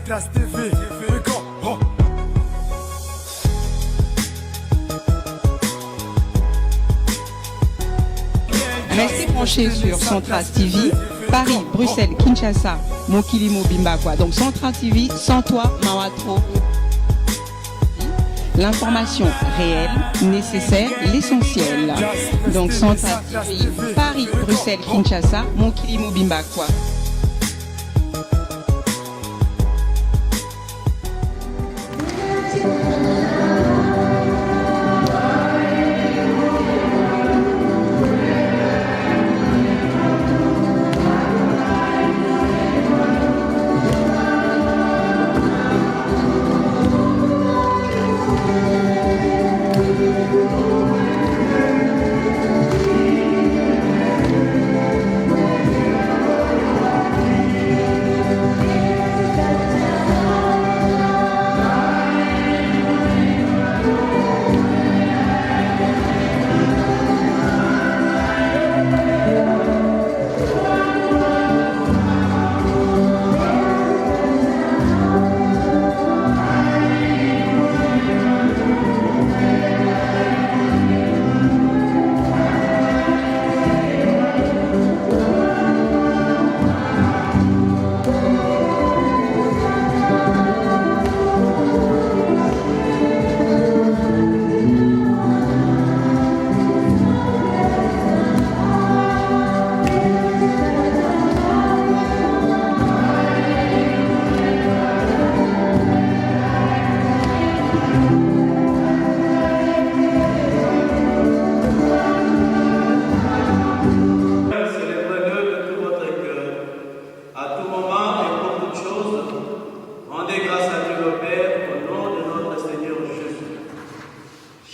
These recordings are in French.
Trace TV, oh. Restez branchés sur Central TV, Paris, Bruxelles, Kinshasa, Mokili Mobimba quoi. Donc Central TV, sans toi, Mawatro. L'information réelle, nécessaire, l'essentiel. Donc Central TV, Paris, Bruxelles, Kinshasa, Mokili Mobimba quoi.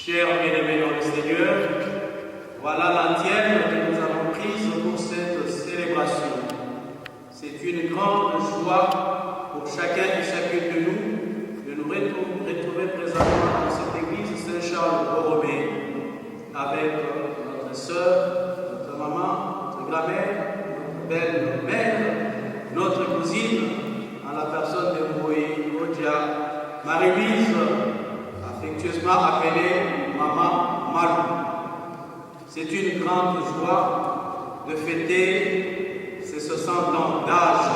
Chers bien-aimés dans le Seigneur, voilà l'antienne que nous avons prise pour cette célébration. C'est une grande joie pour chacun et chacune de nous retrouver présentement dans cette église Saint-Charles-Borromée avec notre sœur, notre maman, notre grand-mère, notre belle-mère, notre cousine, en la personne de Moïse Odia, Marie-Lise, affectueusement appelée Maman Malou. C'est une grande joie de fêter ces 60 ans d'âge.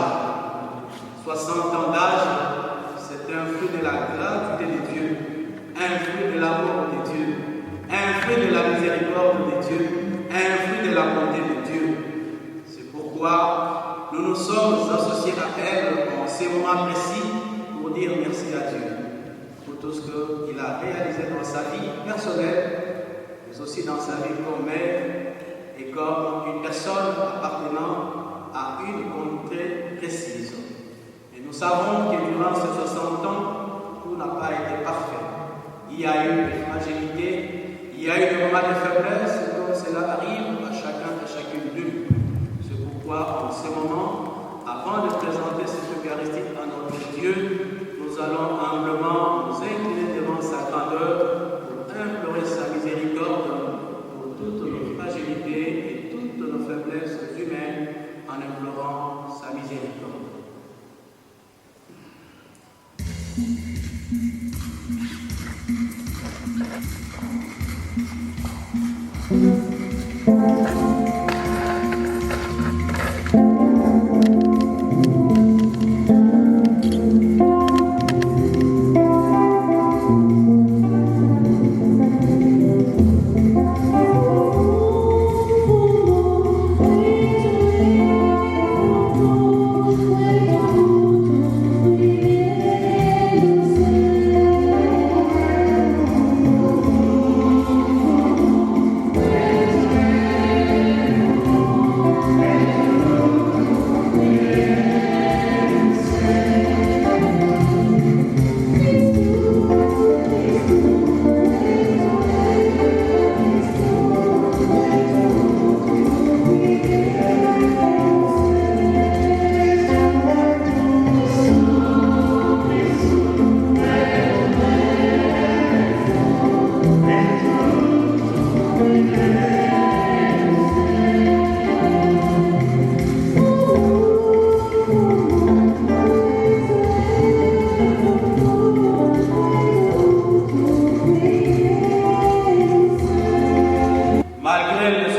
60 ans d'âge, c'est un fruit de la gratuité de Dieu, un fruit de l'amour de Dieu, un fruit de la miséricorde de Dieu, un fruit de la bonté de Dieu. C'est pourquoi nous nous sommes associés à elle en ces moments précis pour dire merci à Dieu pour tout ce qu'il a réalisé dans sa vie personnelle, mais aussi dans sa vie comme mère et comme une personne appartenant à une contrée précise. Et nous savons que durant ces 60 ans, tout n'a pas été parfait. Il y a eu des fragilités, il y a eu des moments de faiblesse, comme cela arrive à chacun et chacune d'eux. C'est pourquoi, en ce moment, avant de présenter cette Eucharistie à notre Dieu, nous allons humblement nous incliner devant sa grandeur pour implorer sa miséricorde pour toutes nos fragilités et toutes nos faiblesses humaines en implorant sa miséricorde.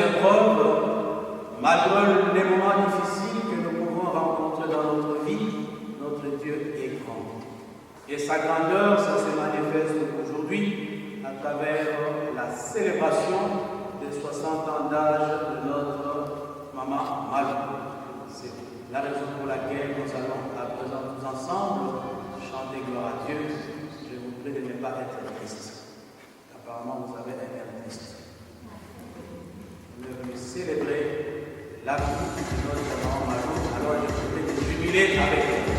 épreuves, malgré les moments difficiles que nous pouvons rencontrer dans notre vie, notre Dieu est grand. Et sa grandeur, ça se manifeste aujourd'hui à travers la célébration des 60 ans d'âge de notre maman Malou. C'est la raison pour laquelle nous allons à présent tous ensemble chanter gloire à Dieu. Je vous prie de ne pas être triste. Apparemment, vous avez un air triste. Nous devons célébrer la vie de notre maman Malou. Alors, je vous prie de jubiler avec elle.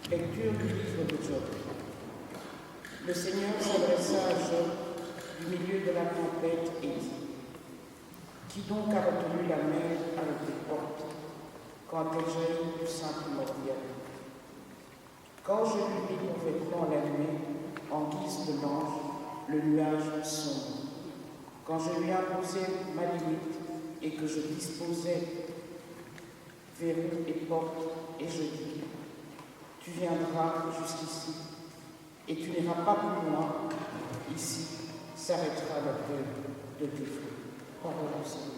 Lecture du livre de Job. Le Seigneur s'adressa à Job du milieu de la tempête et dit : Qui donc a retenu la mer avec des portes quand elle jaillit du sein primordial ? Quand je lui mis mon vêtement la nuit, en guise de l'ange, le nuage sombre. Quand je lui imposais ma limite et que je disposais verrous et portes, et je dis : Tu viendras jusqu'ici, et tu n'iras pas plus loin. Ici s'arrêtera la peur de tes fruits. Parole du Seigneur.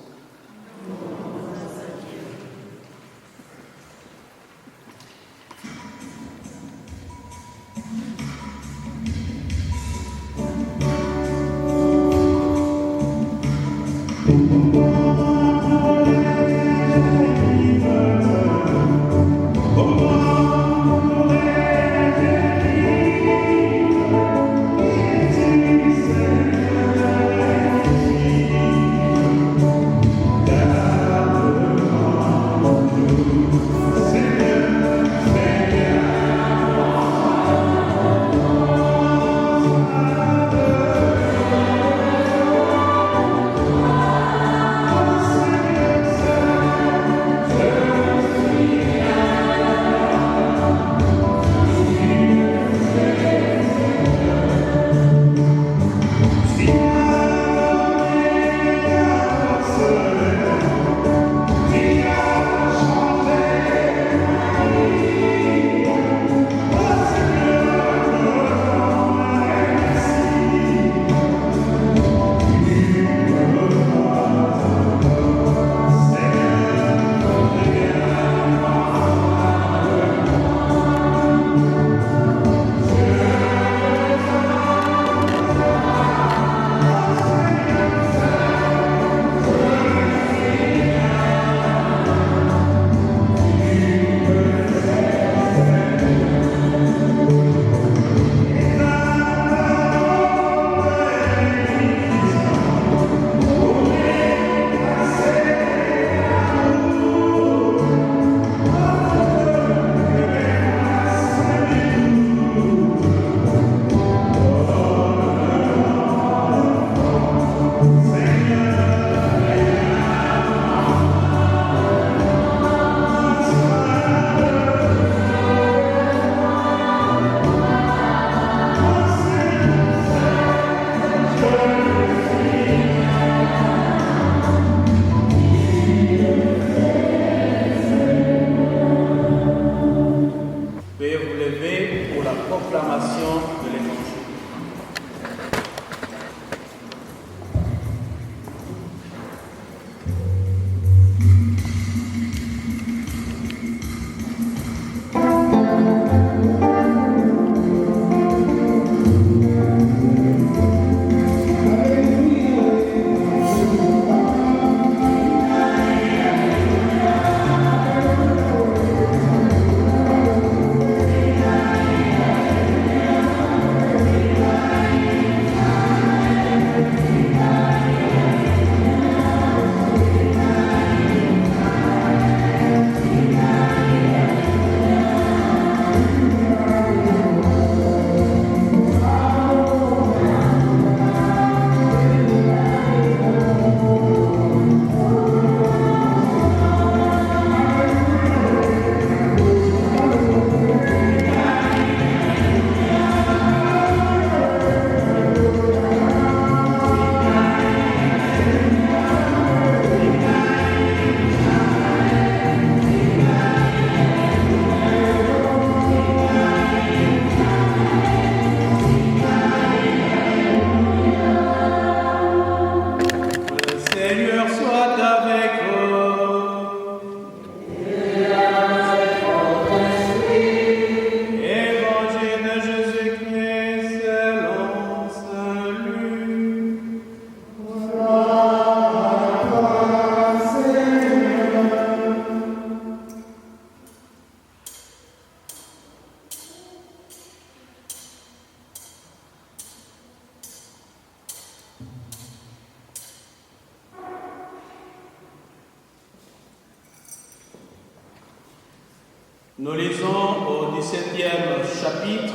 Nous lisons au 17e chapitre,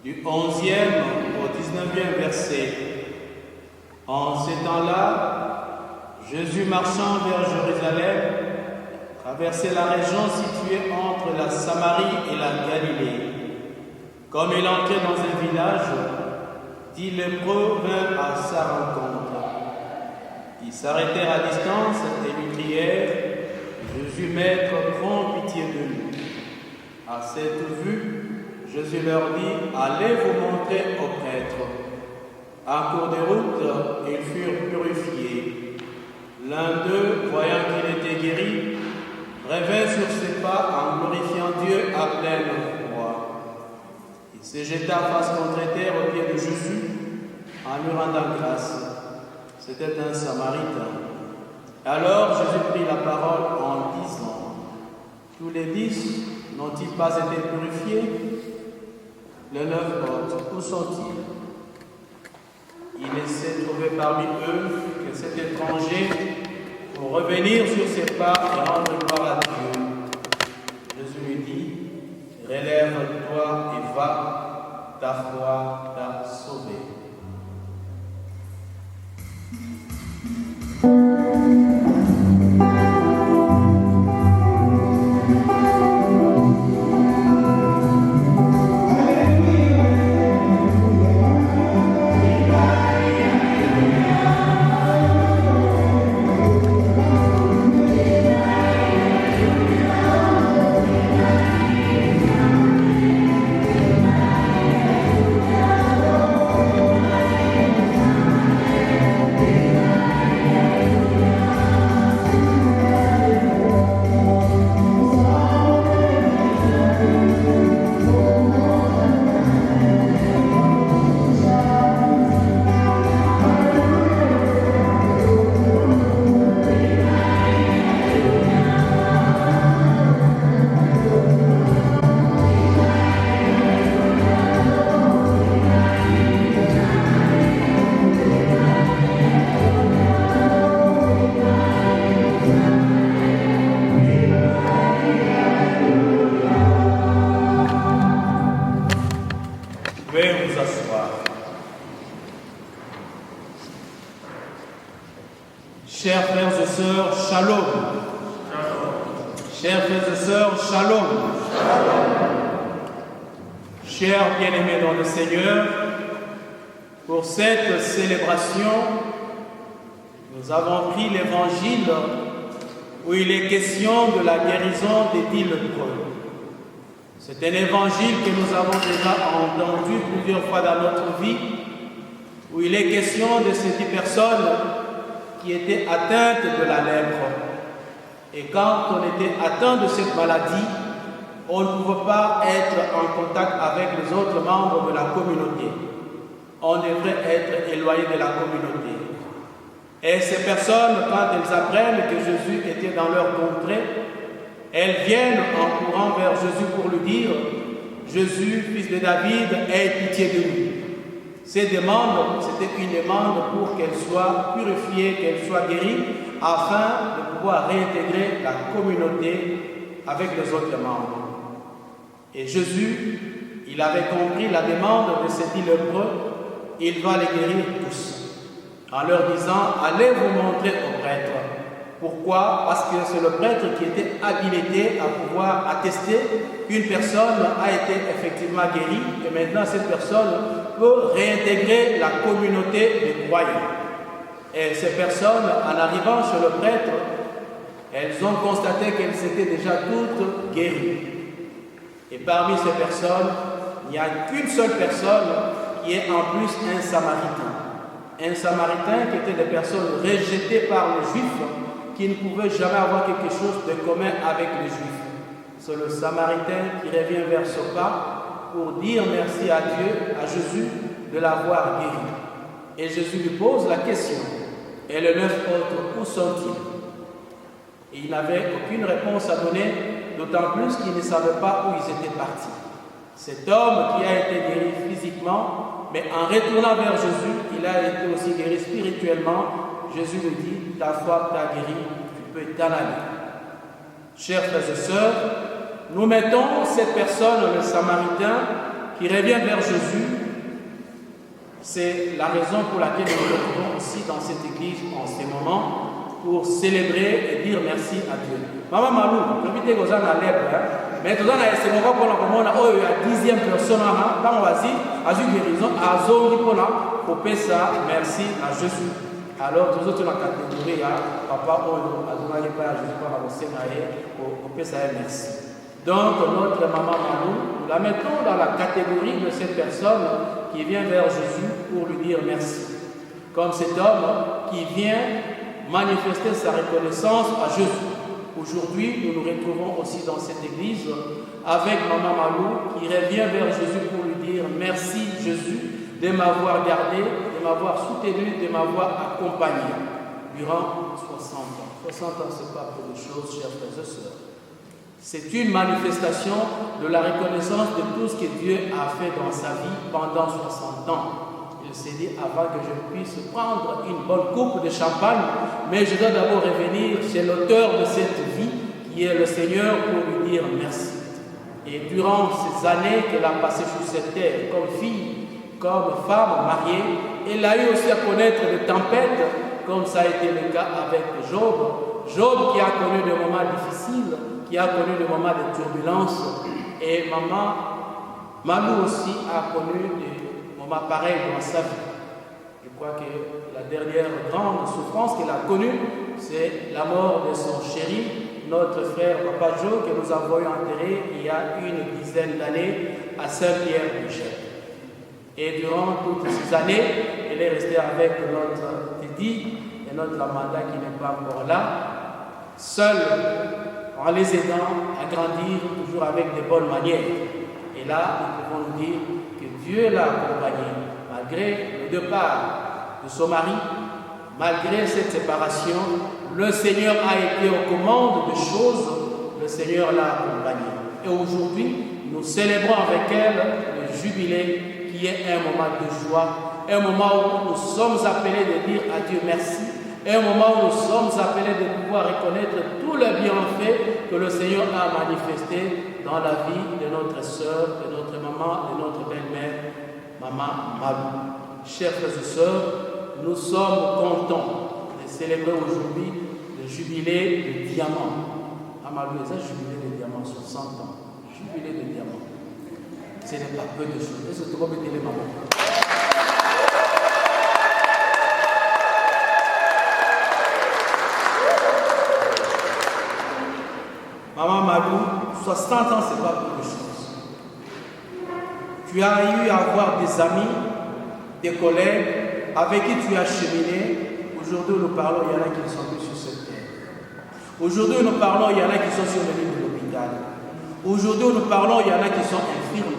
du 11e au 19e verset. En ces temps-là, Jésus marchant vers Jérusalem, traversait la région située entre la Samarie et la Galilée. Comme il entrait dans un village, 10 lépreux vinrent à sa rencontre. Ils s'arrêtèrent à distance et lui crièrent: Jésus, Maître, prends pitié de nous. À cette vue, Jésus leur dit: Allez vous montrer au prêtre. En cours de route, ils furent purifiés. L'un d'eux, voyant qu'il était guéri, revint sur ses pas en glorifiant Dieu à pleine voix. Il se jeta face contre terre aux pieds de Jésus en lui rendant grâce. C'était un Samaritain. Alors Jésus prit la parole en disant: Tous les 10 n'ont-ils pas été purifiés? Les 9 autres, où sont-ils? Il s'est trouvé parmi eux que cet étranger pour revenir sur ses pas et rendre gloire à Dieu. Jésus lui dit: Relève-toi et va, ta foi t'a sauvé. Chers frères et sœurs, shalom. Chers frères et sœurs, shalom. Chers bien-aimés dans le Seigneur, pour cette célébration, nous avons pris l'évangile où il est question de la guérison des 10 lépreux. C'est un évangile que nous avons déjà entendu plusieurs fois dans notre vie, où il est question de ces 10 personnes qui étaient atteintes de la lèpre. Et quand on était atteint de cette maladie, on ne pouvait pas être en contact avec les autres membres de la communauté. On devrait être éloigné de la communauté. Et ces personnes, quand elles apprennent que Jésus était dans leur contrée, elles viennent en courant vers Jésus pour lui dire: Jésus, fils de David, aie pitié de nous. Ces demandes, c'était une demande pour qu'elles soient purifiées, qu'elles soient guéries, afin de pouvoir réintégrer la communauté avec les autres membres. Et Jésus, il avait compris la demande de ces 10 lépreux, il va les guérir tous, en leur disant: allez vous montrer au prêtre. Pourquoi? Parce que c'est le prêtre qui était habilité à pouvoir attester qu'une personne a été effectivement guérie, et maintenant cette personne peut réintégrer la communauté des croyants. Et ces personnes, en arrivant chez le prêtre, elles ont constaté qu'elles étaient déjà toutes guéries. Et parmi ces personnes, il n'y a qu'une seule personne qui est en plus un Samaritain. Un Samaritain qui était des personnes rejetées par les Juifs, qui ne pouvaient jamais avoir quelque chose de commun avec les Juifs. C'est le Samaritain qui revient vers ce pas pour dire merci à Dieu, à Jésus, de l'avoir guéri. Et Jésus lui pose la question: et les 9 autres, où sont-ils? Et il n'avait aucune réponse à donner, d'autant plus qu'il ne savait pas où ils étaient partis. Cet homme qui a été guéri physiquement, mais en retournant vers Jésus, il a été aussi guéri spirituellement. Jésus lui dit: ta foi t'a guéri, tu peux t'en aller. Chers frères et sœurs, nous mettons cette personne, le Samaritain, qui revient vers Jésus. C'est la raison pour laquelle nous nous retrouvons aussi dans cette église en ce moment pour célébrer et dire merci à Dieu. Maman Malou, je vais vous dire mais tout ça, c'est mon pour la dixième personne, quand on va dire, à une guérison, à zone pour payer ça, merci à Jésus. Alors, tous autres dans la catégorie, papa, on a donné pas à Jésus pour la pour payer ça, merci. Donc, notre maman Malou, nous la mettons dans la catégorie de cette personne qui vient vers Jésus pour lui dire merci. Comme cet homme qui vient manifester sa reconnaissance à Jésus. Aujourd'hui, nous nous retrouvons aussi dans cette église avec maman Malou qui revient vers Jésus pour lui dire merci Jésus de m'avoir gardé, de m'avoir soutenu, de m'avoir accompagné durant 60 ans. 60 ans, ce n'est pas peu de choses, chers frères et sœurs. C'est une manifestation de la reconnaissance de tout ce que Dieu a fait dans sa vie pendant 60 ans. Il s'est dit, avant que je puisse prendre une bonne coupe de champagne, mais je dois d'abord revenir chez l'auteur de cette vie, qui est le Seigneur, pour lui dire merci. Et durant ces années qu'elle a passées sur cette terre, comme fille, comme femme mariée, elle a eu aussi à connaître des tempêtes, comme ça a été le cas avec Job. Job qui a connu des moments difficiles, qui a connu des moments de turbulence, et maman Malou aussi a connu des moments pareils dans sa vie. Je crois que la dernière grande souffrance qu'elle a connue, c'est la mort de son chéri, notre frère Papa Joe, que nous avons enterré il y a une dizaine d'années à Saint-Pierre-du-Chef. Et durant toutes ces années, elle est restée avec notre Teddy et notre Amanda qui n'est pas encore là, seule, en les aidant à grandir toujours avec de bonnes manières. Et là, nous pouvons nous dire que Dieu l'a accompagnée, malgré le départ de son mari, malgré cette séparation, le Seigneur a été aux commandes des choses, le Seigneur l'a accompagnée. Et aujourd'hui, nous célébrons avec elle le jubilé qui est un moment de joie, un moment où nous sommes appelés de dire à Dieu merci, un moment où nous sommes appelés de pouvoir reconnaître tous les bienfaits que le Seigneur a manifestés dans la vie de notre sœur, de notre maman, de notre belle-mère, maman Malou. Chers frères et sœurs, nous sommes contents de célébrer aujourd'hui le jubilé de diamant. À Malou, c'est un jubilé de diamant, 60 ans. Jubilé de diamant. Ce n'est pas peu de choses. Est-ce que tu vas mettre les mamans? Maman Malou, 60 ans, ce n'est pas peu de choses. Tu as eu à avoir des amis, des collègues avec qui tu as cheminé. Aujourd'hui, nous parlons, il y en a qui ne sont plus sur cette terre. Aujourd'hui, nous parlons, il y en a qui sont sur le lit de l'hôpital. Aujourd'hui, nous parlons, il y en a qui sont infirmes.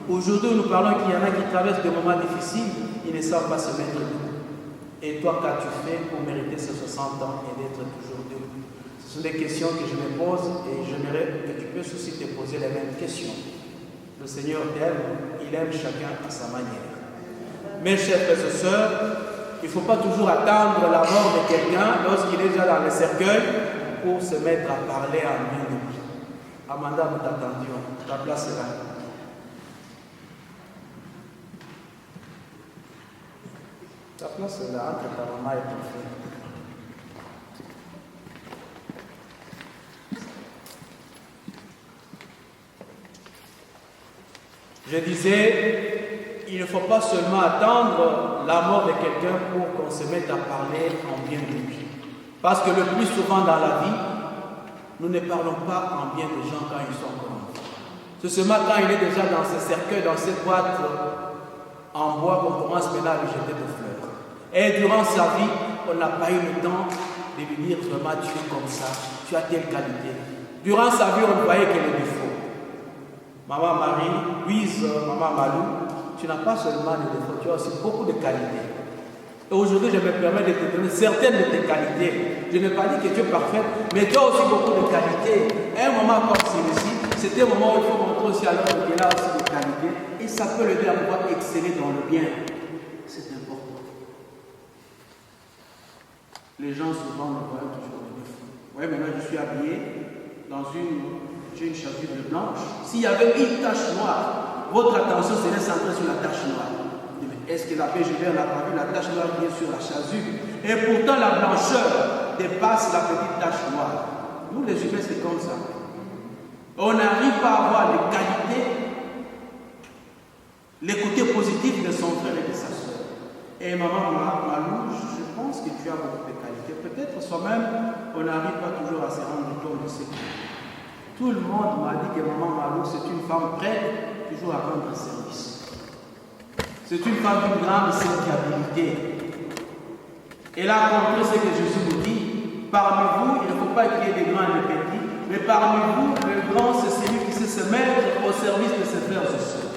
Aujourd'hui, nous parlons qu'il y en a qui traversent des moments difficiles, ils ne savent pas se mettre debout. Et toi, qu'as-tu fait pour mériter ces 60 ans et d'être toujours debout? Ce sont des questions que je me pose et j'aimerais que tu puisses aussi te poser les mêmes questions. Le Seigneur t'aime, il aime chacun à sa manière. Mes chers frères et sœurs, il ne faut pas toujours attendre la mort de quelqu'un lorsqu'il est déjà dans le cercueil pour se mettre à parler en bien de lui. Amanda, nous t'attendions. Ta place est là. Ta place est là entre ta maman et ton frère. Je disais, il ne faut pas seulement attendre la mort de quelqu'un pour qu'on se mette à parler en bien de lui. Parce que le plus souvent dans la vie, nous ne parlons pas en bien des gens quand ils sont encore en vie. C'est seulement quand il est déjà dans ce cercueil, dans cette boîte en bois, qu'on commence maintenant à lui jeter des fleurs. Et durant sa vie, on n'a pas eu le temps de lui dire vraiment tu es comme ça, tu as telle qualité. Durant sa vie, on voyait qu'il y a des défauts. Maman Marie, Louise, maman Malou, tu n'as pas seulement des défauts, tu as aussi beaucoup de qualités. Et aujourd'hui, je me permets de te donner certaines de tes qualités. Je n'ai pas dit que tu es parfaite, mais tu as aussi beaucoup de qualités. Un moment comme celui-ci, c'était un moment où il faut montrer aussi à l'autre qu'il a aussi des qualités. Et ça peut l'aider à pouvoir exceller dans le bien. C'est important. Les gens souvent me voient toujours des défauts. Oui, maintenant je suis habillé dans une j'ai une chasuble blanche. S'il y avait une tache noire, votre attention serait centrée sur la tache noire. Est-ce que la PGV n'a pas vu la tache noire qui est sur la chasuble? Et pourtant, la blancheur dépasse la petite tache noire. Nous, les humains, c'est comme ça. On n'arrive pas à voir les qualités, les côtés positifs de son frère et de sa soeur. Et maman Malou, je pense que tu as beaucoup de qualités. Peut-être soi-même, on n'arrive pas toujours à se rendre compte de ce que tout le monde m'a dit que maman Malou, c'est une femme prête toujours à rendre service. C'est une femme d'une grande serviabilité. Elle a compris ce que Jésus nous dit. Parmi vous, il ne faut pas qu'il y ait des grands et des petits, mais parmi vous, le grand, c'est celui qui sait se mettre au service de ses frères et sœurs.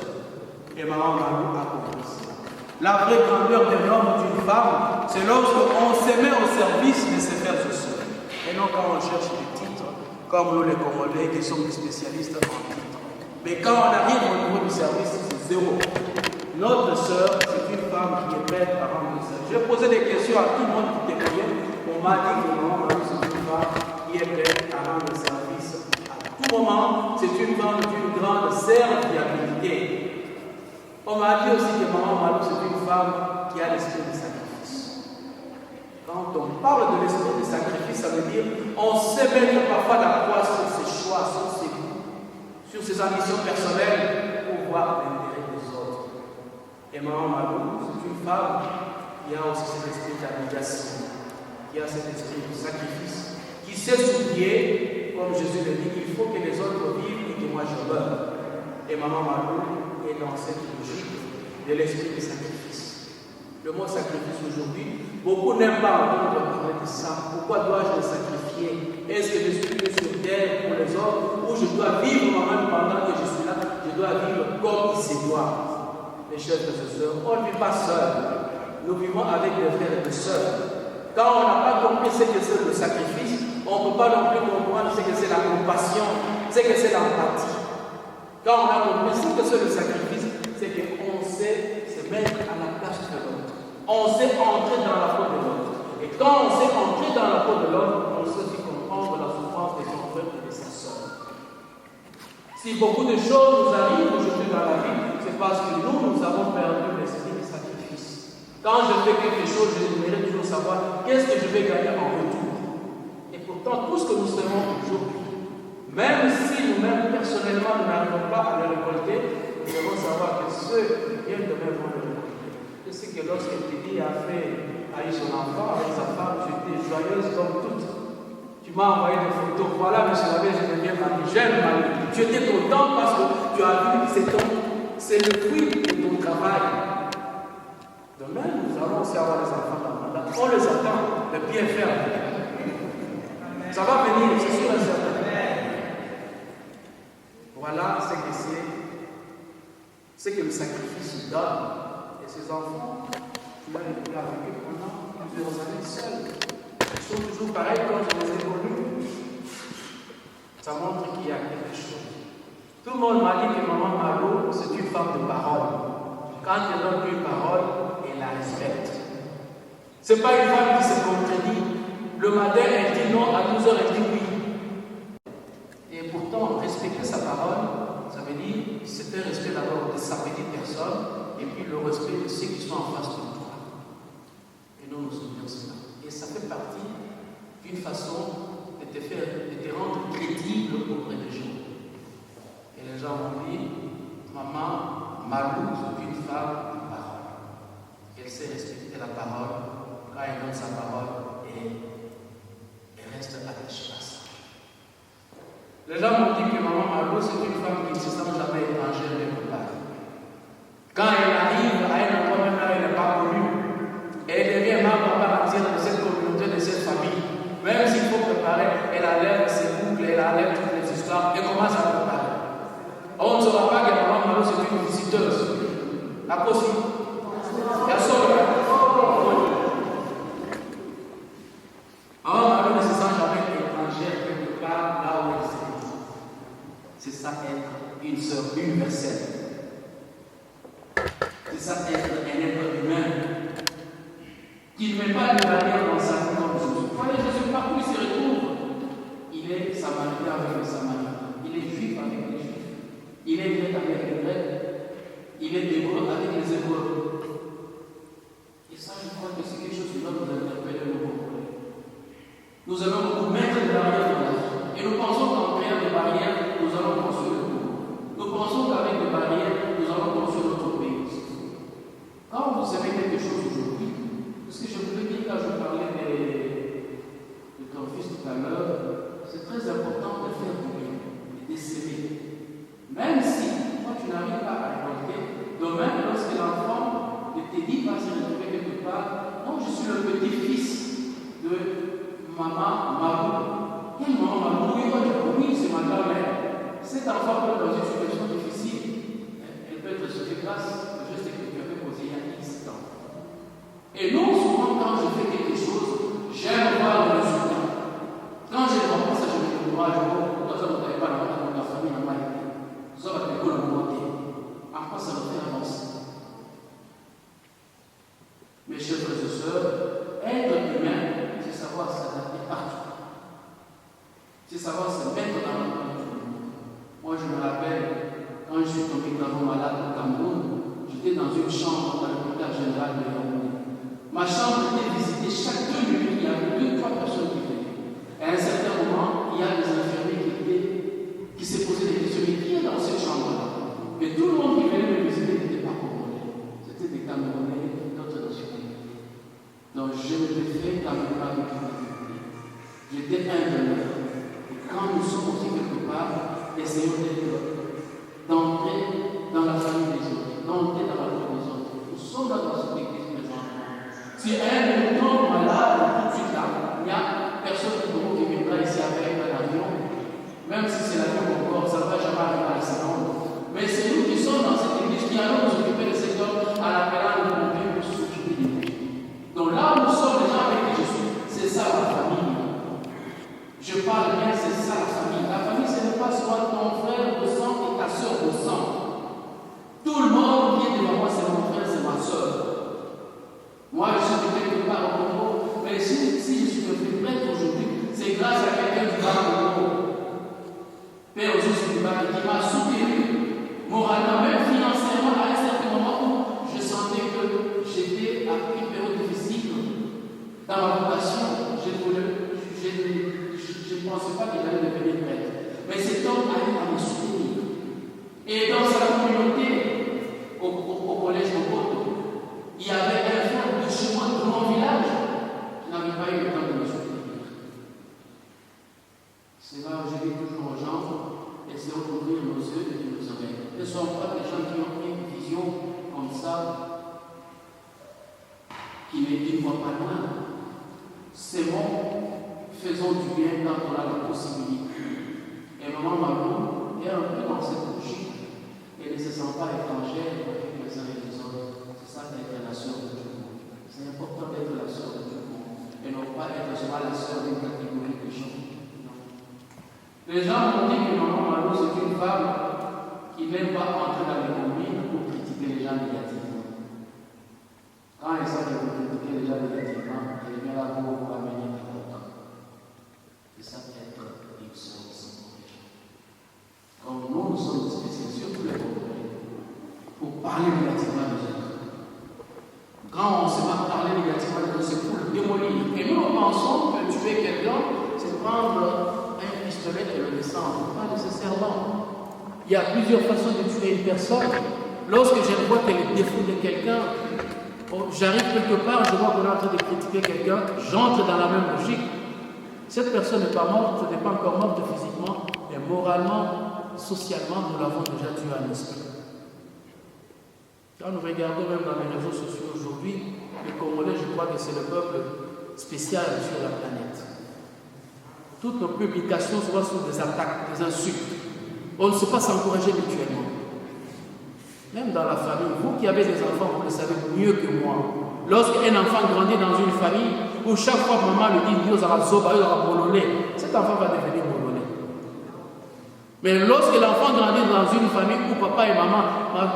Et maman Malou a compris ça. La vraie grandeur de l'homme ou d'une femme, c'est lorsqu'on se met au service de ses frères et sœurs. Et non quand on cherche des titres, comme nous les Congolais qui sommes des spécialistes en titres. Mais quand on arrive au niveau du service, c'est zéro. Notre sœur, c'est une femme qui est prête à rendre le service. J'ai posé des questions à tout le monde qui te connaît. On m'a dit que maman Malou, c'est une femme qui est prête à rendre le service. À tout moment, c'est une femme d'une grande serviabilité. On m'a dit aussi que maman Malou, c'est une femme qui a l'esprit de sacrifice. Quand on parle de l'esprit de sacrifice, ça veut dire on sait mettre parfois la croix sur ses choix, sur ses goûts, sur ses ambitions personnelles pour voir l'intérêt des autres. Et maman Malou, c'est une femme qui a aussi cet esprit d'abnégation, qui a cet esprit de sacrifice, qui sait s'oublier, comme Jésus le dit, il faut que les autres vivent et que moi je meure. Et maman Malou est dans cette logique de l'esprit de sacrifice. Le mot sacrifice aujourd'hui, beaucoup n'aiment pas entendre parler de ça. Pourquoi dois-je me sacrifier? Est-ce que je suis venu sur terre pour les autres ou je dois vivre moi-même pendant que je suis là? Je dois vivre comme il se doit. Mes chers frères et sœurs, on ne vit pas seul. Nous vivons avec des frères et des sœurs. Quand on n'a pas compris ce que c'est le sacrifice, on ne peut pas non plus comprendre ce que c'est la compassion, ce que c'est l'empathie. Quand on a compris ce que c'est le sacrifice, c'est qu'on sait se mettre à la place de l'autre. On sait entrer dans la peau de l'autre. Et quand on sait entrer dans la peau de l'autre, on sait aussi comprendre la souffrance de son frère et de sa sœur. Si beaucoup de choses nous arrivent aujourd'hui dans la vie, c'est parce que nous avons perdu l'esprit du sacrifice. Quand je fais quelque chose, je voudrais toujours savoir qu'est-ce que je vais gagner en retour. Et pourtant, tout ce que nous savons aujourd'hui, même si nous-mêmes, personnellement, nous n'arrivons pas à le récolter, nous devons savoir que ceux qui viennent demain vont le récolter. Je sais que lorsque Titi a eu son enfant avec sa femme, j'étais joyeuse comme toute. Tu m'as envoyé des photos. Voilà, monsieur l'abbé, je me viens Marie. J'aime Marie. Tu étais content parce que tu as vu que c'est le fruit de ton travail. Demain, nous allons aussi avoir les enfants dans le mandat. On les attend, le bien faire. Ça va venir, c'est sûr et certain. Voilà ce que c'est. C'est que le sacrifice donne. Et ces enfants, tu l'as vécu pendant plusieurs années seuls. Ils sont toujours pareils quand je les ai connus. Ça montre qu'il y a quelque chose. Tout le monde m'a dit que maman Malou, c'est une femme de parole. Quand elle donne une parole, elle la respecte. Ce n'est pas une femme qui se contredit. Le matin, elle dit non, à 12h, elle dit oui. Et pourtant, respecter sa parole, ça veut dire c'est un respect d'abord de sa petite personne et puis le respect de ceux qui sont en face de toi. Et nous, nous souvenons cela. Et ça fait partie d'une façon de te rendre crédible auprès des gens. Et les gens m'ont dit, maman Malou, c'est une femme de parole. Elle sait respecter la parole. Quand elle donne sa parole, et elle reste attachée à ça. Les gens m'ont dit que maman Malou, c'est une femme qui ne se sent jamais étrangère quelque part. Quand elle arrive à un endroit même là, elle n'est pas connue. Elle devient membre à part entière de cette communauté, de cette famille. Même s'il faut préparer, elle enlève ses boucles, elle enlève toutes les histoires, et commence à préparer. On ne saura pas que maman Malou, c'est une visiteuse. La possible. Personne. Maman Malou ne se sent jamais étrangère quelque part là où elle se. C'est ça être une sœur universelle. C'est ça être un être humain qui ne met pas de barrière dans sa vie comme Jésus. Voilà, Jésus, partout il se retrouve, il est samaritain avec le samaritain. Il est il est grec avec les Grecs, il est hébreu avec les Hébreux. Et ça, je crois que c'est quelque chose qui doit nous interpeller, nos Congolais. Nous allons beaucoup mettre des barrières dans la vie. Et nous pensons qu'en créant des barrières, nous allons construire le monde. Nous pensons qu'avec des barrières, nous allons construire notre pays. Quand vous savez quelque chose aujourd'hui, parce que je voulais dire, quand je parlais de ton fils tout à l'heure, c'est très important de faire du bien, d'essayer. Même si toi tu n'arrives pas à récolter, demain, lorsque l'enfant de te dit va se retrouver quelque part, non, je suis le petit-fils de maman Marou. Quelle maman Marou? Oui, c'est ma grand-mère. Cet enfant peut être dans une situation difficile. Elle peut être sauvée grâce au geste que tu avais posé il y a X temps. Et non, souvent, quand je fais quelque chose, j'aime voir le résultat. Quand je ne vois pas ça, je me dis, moi, je vois, ça ne t'avait pas dans la famille, dans ma vie. Ça va te le monter. En quoi ça nous fait avancer? Mes chers frères et sœurs, être humain, c'est savoir s'adapter partout. C'est savoir se mettre dans la vie de tout le monde. Moi, je me rappelle, quand je suis tombé gravement malade au Cameroun, j'étais dans une chambre dans l'hôpital général de Yaoundé. Ma chambre était visitée chaque 2 minutes, il y avait 2-3 personnes qui venaient. Et à un certain moment, il y a des infirmiers qui se posaient des questions. Mais qui est dans cette chambre-là? Mais tout le monde qui venait me visiter n'était pas congolais. C'était des Camerounais, d'autres nationalités. Donc je me suis fait Camerounais avec une difficulté. J'étais un de leurs. Et quand nous sommes aussi quelque part, essayons d'entrer dans la famille des autres, d'entrer dans la vie des autres. Nous sommes là dans cette église présentement. Si un de nous tombe malade, tout de suite là, il n'y a personne qui viendra ici avec un avion. Même si c'est l'avion encore, ça ne va jamais arriver à la seconde. Mais c'est nous qui sommes dans cette église qui allons nous occuper de cet homme à l'appelant de mon Dieu pour s'occuper de nous. Donc là où nous sommes, les gens avec qui je suis, c'est ça la famille. Je parle bien, c'est ça la famille. La famille, ce n'est pas seulement ton frère de sang et ta soeur de sang. Tout le monde qui est devant moi, c'est mon frère, c'est ma soeur. Moi, je suis quelque part au Congo, mais si je suis devenu prêtre aujourd'hui, c'est grâce à quelqu'un du Congo. Père Jésus qui m'a soutenu moralement, même financièrement, à un certain moment où je sentais que j'étais à une période difficile dans ma vocation. Je ne pensais pas qu'il allait devenir prêtre. Mais cet homme a eu à me soutenir. Et dans sa communauté, au collège de Boto, il y avait un frère de chez moi, de mon village, qui n'avait pas eu le temps de me soutenir. C'est là où je dis toujours aux gens, essayons d'ouvrir nos yeux et nos oreilles. Ne soyons pas des gens qui ont une vision comme ça, qui ne voient pas loin. C'est bon, faisons du bien quand on a la possibilité. Et maman Marou est un peu dans cette logique. Elle ne se sent pas étrangère avec les uns et les autres. C'est ça d'être la sœur de tout le monde. C'est important d'être la sœur de tout le monde. Et non pas être seulement la sœur d'une catégorie de gens. Les gens m'ont dit que maman Marou, c'est une femme qui n'aime pas entrer dans les combines pour critiquer les gens négativement. Quand elle sait que vous critiquez les gens négativement, elle vient là pour vous ramener du content. C'est ça être une sœur de son projet. Comme nous sommes spécialisés, surtout les Congolais, pour parler négativement des autres. Quand on se met à parler négativement des autres, c'est pour le démolir. Et nous, nous pensons que tuer quelqu'un, c'est prendre un pistolet et le descendre. Pas nécessairement. Il y a plusieurs façons de tuer une personne. Lorsque je vois qu'elle est défaut de quelqu'un, j'arrive quelque part, je vois qu'on est en train de critiquer quelqu'un, j'entre dans la même logique. Cette personne n'est pas morte, ce n'est pas encore morte physiquement, mais moralement, socialement, nous l'avons déjà tué à l'esprit. Quand nous regardons même dans les réseaux sociaux aujourd'hui, les Congolais, je crois que c'est le peuple spécial sur la planète. Toutes nos publications souvent sont des attaques, des insultes. On ne sait pas s'encourager mutuellement. Même dans la famille, vous qui avez des enfants, vous le savez mieux que moi. Lorsqu'un enfant grandit dans une famille où chaque fois maman lui dit Dieu aura zoba, il aura bololé, cet enfant va devenir bololé. Mais lorsque l'enfant grandit dans une famille où papa et maman,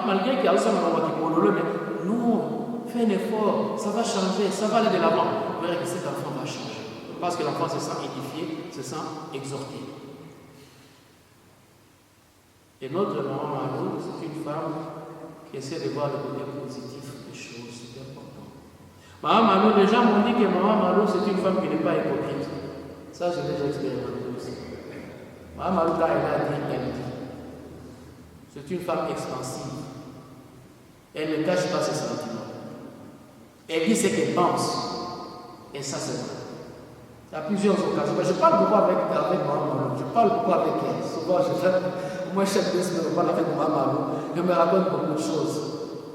malgré qu'il y a aussi un enfant qui bololé, mais non, fais un effort, ça va changer, ça va aller de l'avant. Vous verrez que cet enfant va changer. Parce que l'enfant se sent édifié, se sent exhorté. Et notre maman Malou, c'est une femme qui essaie de voir le côté positif des choses, c'est important. Maman Malou, les gens m'ont dit que maman Malou, c'est une femme qui n'est pas hypocrite. Ça, je l'ai déjà expérimenté aussi. Maman Malou, quand elle a dit, elle dit. C'est une femme expansive. Elle ne cache pas ses sentiments. Elle dit ce qu'elle pense. Et ça, c'est vrai. Il y a plusieurs occasions. Mais je parle beaucoup avec maman Malou. Je parle beaucoup avec elle. Souvent, moi, chaque deux semaines, je parle avec maman Malou. Elle me raconte beaucoup de choses.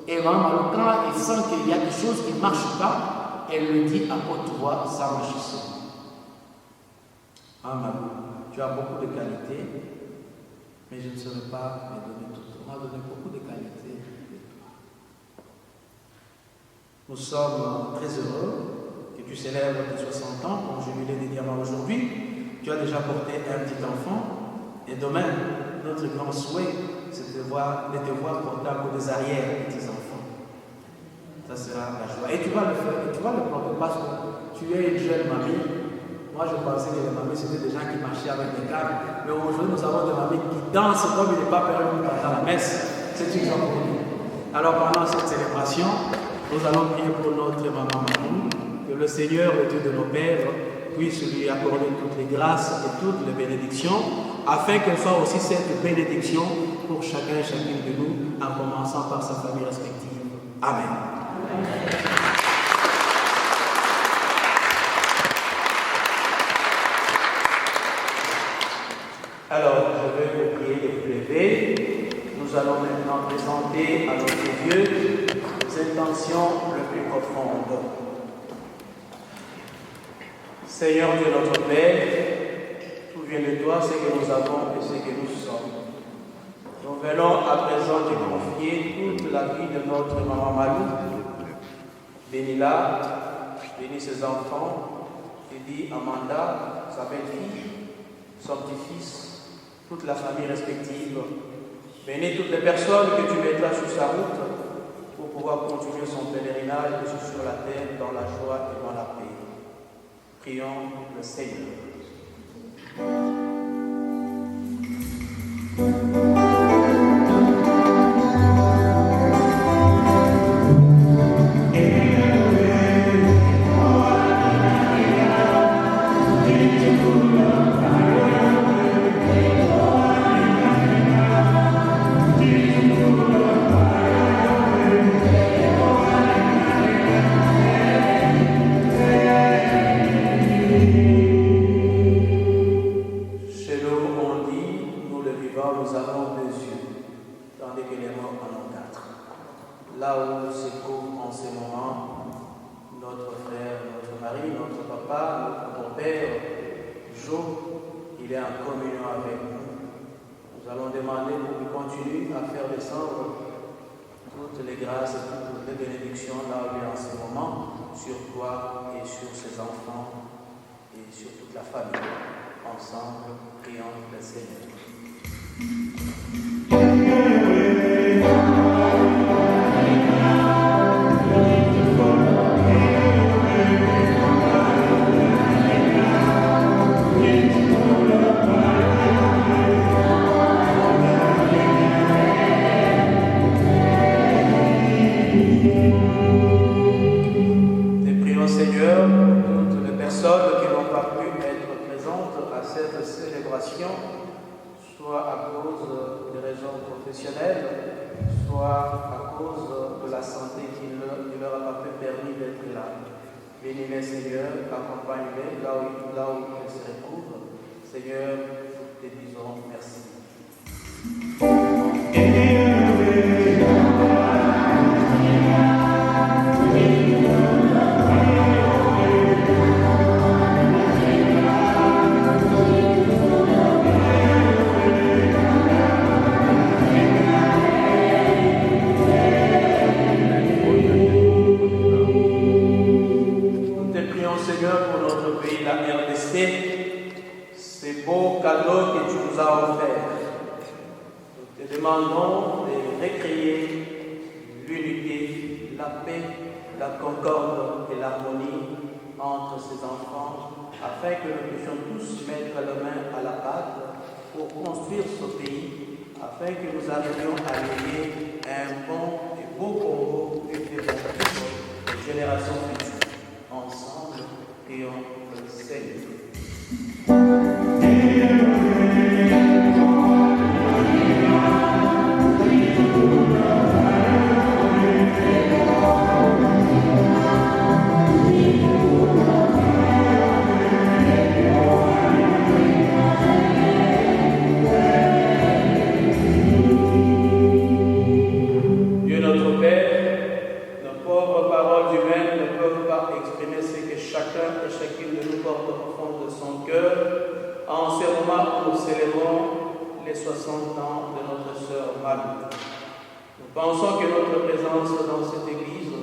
Et maman Malou, quand elle sent qu'il y a des choses qui ne marchent pas, elle me dit à haute voix, ça marche ici. Maman Malou, tu as beaucoup de qualités, mais je ne saurais pas me donner tout. On m'a donné beaucoup de qualités de toi. Nous sommes très heureux que tu célèbres tes 60 ans, comme jubilé des diamants aujourd'hui. Tu as déjà porté un petit enfant, et demain, notre grand souhait, c'est de te voir porter encore des arrière-petits-enfants. Ça sera la joie. Et tu vas le faire, et tu vas le porter parce que tu es une jeune mamie. Moi, je pensais que les mamies, c'était des gens qui marchaient avec des câbles. Mais aujourd'hui, nous avons des mamies qui dansent comme il n'est pas permis dans la messe. C'est une joie pour nous. Alors, pendant cette célébration, nous allons prier pour notre maman Malou, que le Seigneur, le Dieu de nos pères, puisse lui accorder toutes les grâces et toutes les bénédictions, afin qu'elle soit aussi cette bénédiction pour chacun et chacune de nous, en commençant par sa famille respective. Amen. Alors, je vais vous prier de vous lever. Nous allons maintenant présenter à notre Dieu les intentions les plus profondes. Seigneur Dieu notre Père, tout vient de toi, ce que nous avons et ce que nous sommes. Nous venons à présent te confier toute la vie de notre maman Malou. Bénis-la, bénis ses enfants, Eddie, Amanda, sa belle-fille, son petit-fils, toute la famille respective. Bénis toutes les personnes que tu mettras sur sa route pour pouvoir continuer son pèlerinage ici sur la terre dans la joie et dans la paix. Prions le Seigneur. afin que nous arrivions à léguer un bon et beau Congo et des générations futures. Ensemble, prions le Seigneur. Dieu notre Père, nos pauvres paroles humaines ne peuvent pas exprimer ce que chacun et chacune de nous porte au fond de son cœur en ce moment où nous célébrons les 60 ans de notre sœur Marie. Nous pensons que notre présence dans cette église,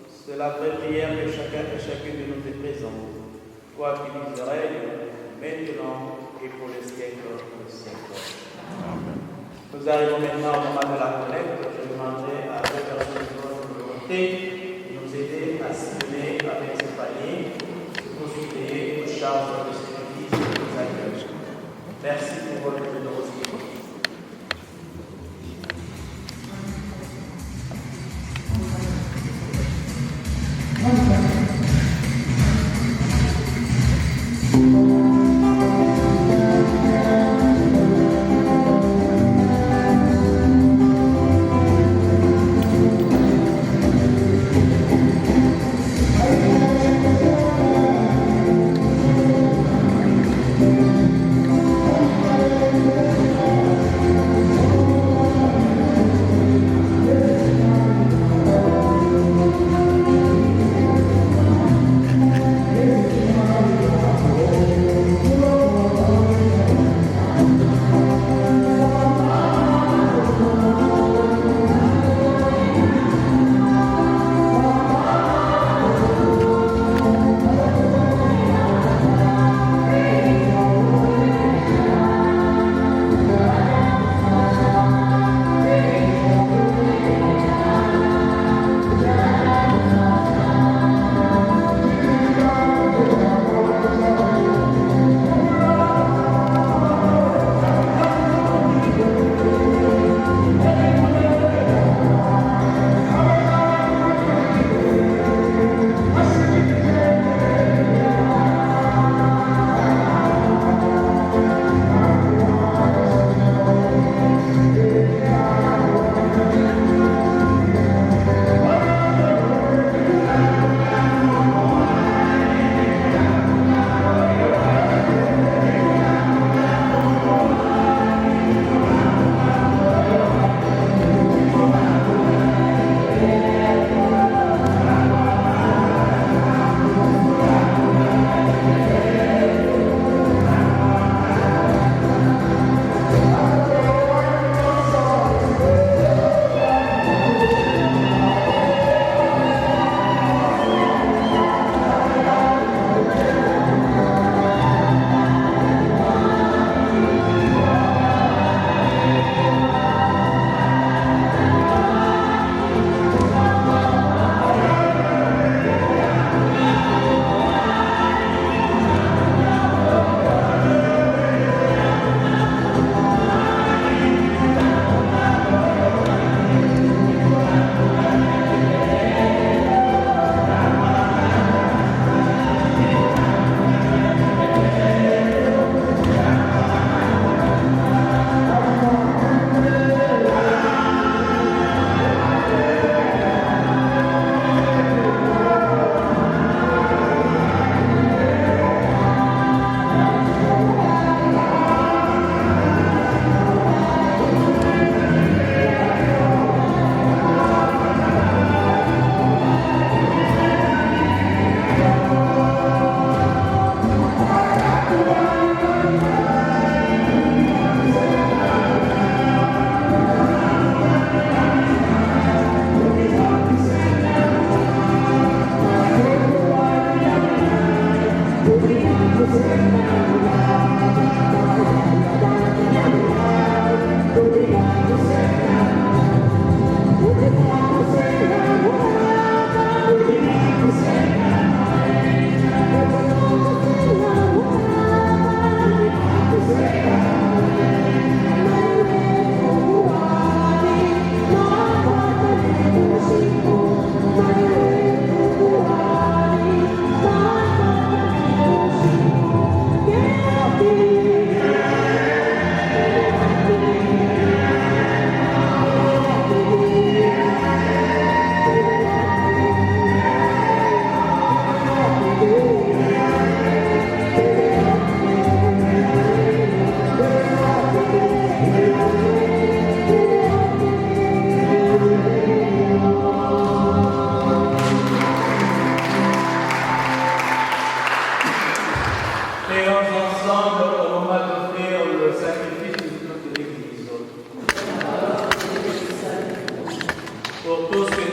c'est la vraie prière que chacun et chacune de nous est présent. Toi qui vis et règnes, maintenant et pour les siècles des siècles. Nous arrivons maintenant au moment de la collecte. Je demanderai à deux personnes de votre volonté de nous aider à s'aimer avec ce panier pour nous aider aux charges de cette église qui nous accueille. Merci pour votre générosité.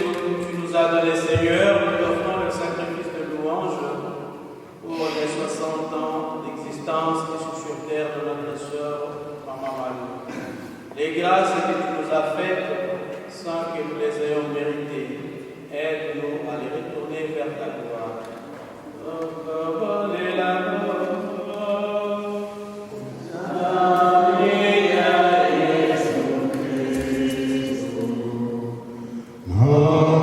tu nous as donné, Seigneur, nous t'offrons le sacrifice de louange pour les 60 ans d'existence ici sur terre de notre sœur Maman Malou. Les grâces que tu nous as faites sans que nous les ayons méritées, aide-nous à les retourner vers ta gloire. Yeah.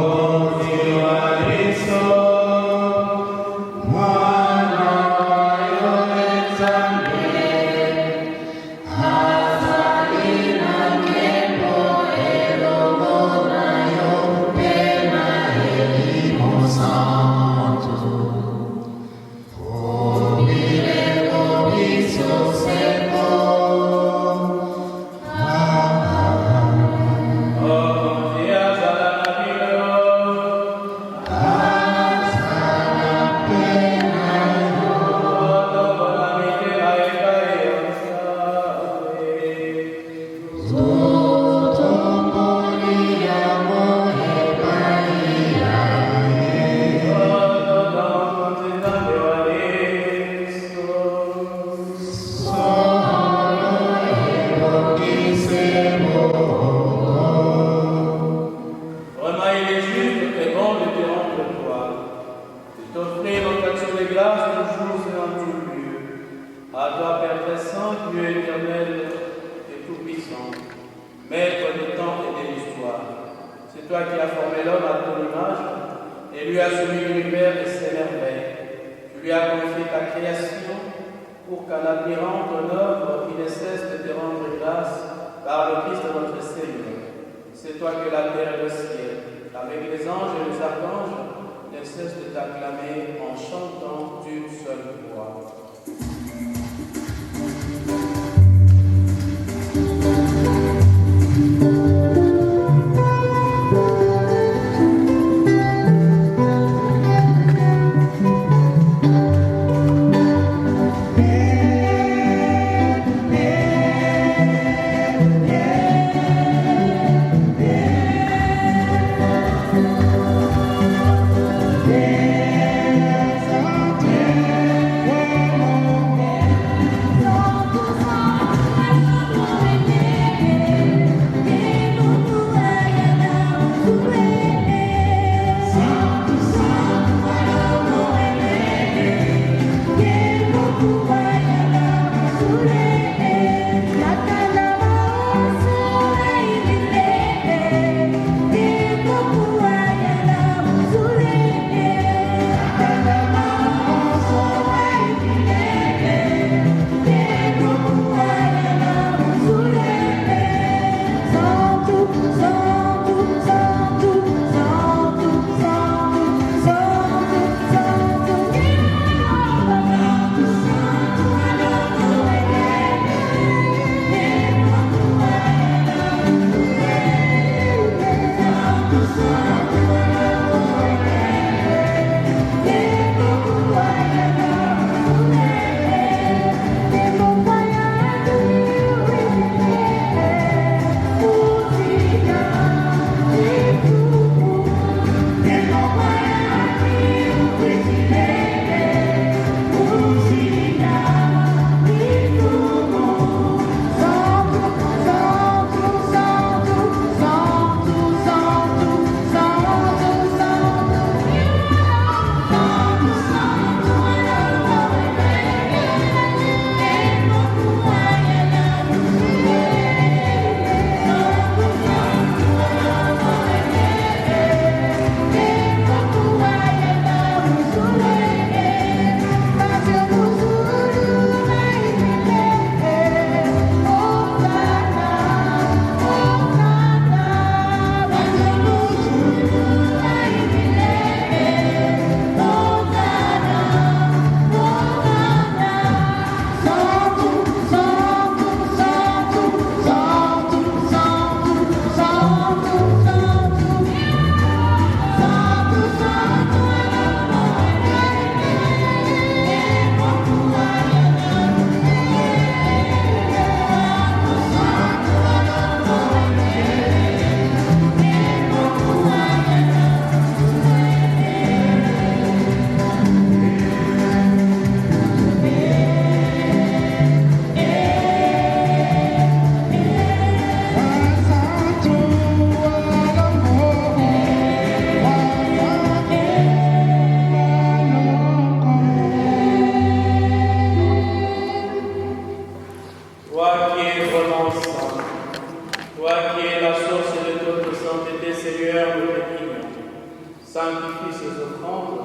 sanctifie ces offrandes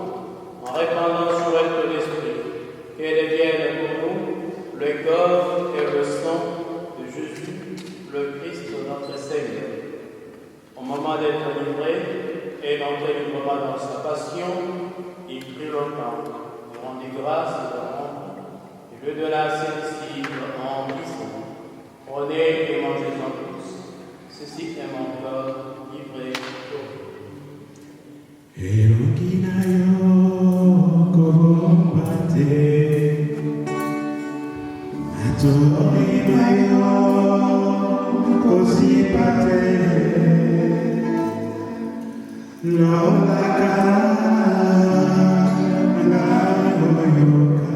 en répandant sur elles de l'Esprit, qu'elles deviennent pour nous le corps et le sang de Jésus, le Christ notre Seigneur. Au moment d'être livré et d'entrer librement dans sa passion, il prit le pain, il rendit grâce et le rompit, et le donna à ses disciples en disant: Prenez et mangez-en tous, ceci est mon corps livré pour vous. Elokinayo kobate Atorimayo kosipate Lolaka Malayoka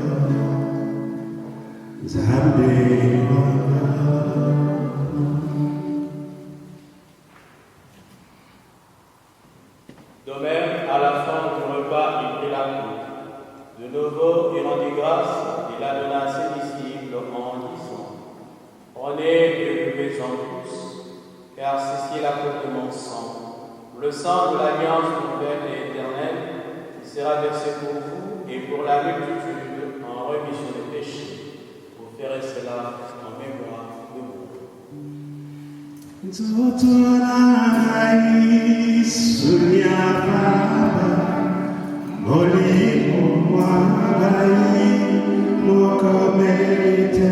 Zambe De même, à la fin du repas, il prit la coupe. De nouveau, il rendit grâce et la donna à ses disciples en disant: Prenez et buvez-en tous, car ceci est la coupe de mon sang, le sang de l'alliance nouvelle et éternelle, qui sera versé pour vous et pour la multitude en rémission des péchés. Vous ferez cela en mémoire de vous. Zotonai sunyababa Molimo mwagai Mokomete